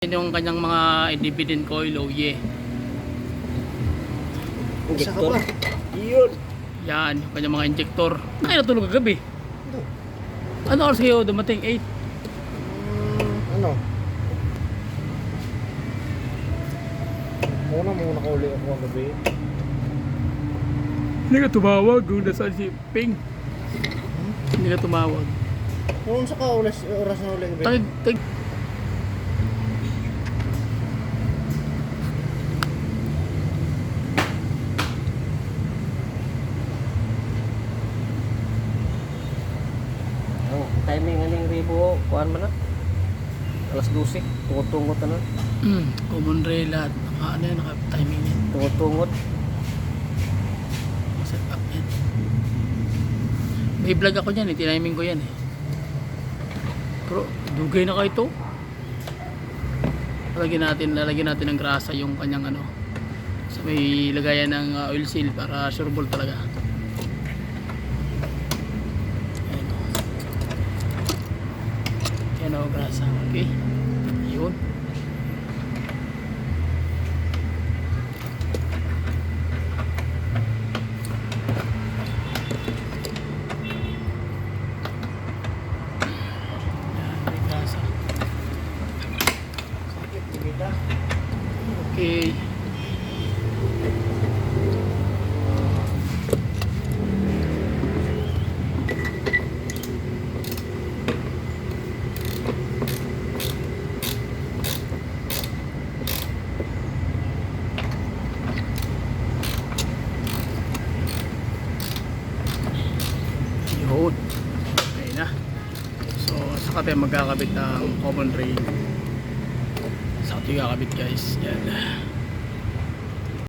Yan yung kanyang mga independent coil, oh yeah. Injector. Yun. Yan, yung kanyang mga injector. Ay, natulog kagabi. Ano oras kayo dumating? 8? Ano? Muna kauli ako ang gabi. Hindi ka tumawag kung nasaan si Ping. Hindi ka tumawag. Kung sa oras na uli gabi. Tag. Timing aning ribo, kuhan man na. Alas 12, tungot-tungot na. Common rail lahat. Ano yan, naka-timing yan. Tungot-tungot. Set up yan. May vlog ako dyan, tiniming ko yan eh. Pero, dugay na kayo ito. Lalagyan natin ng grasa yung kanyang ano. So may lagayan ng oil seal para sureball talaga. Yan o, grasa. Okay. Yun. Okay. Yun. Okay na. So, saka tayo magkakabit ng common rail. Saka tayo kakabit guys. Yan.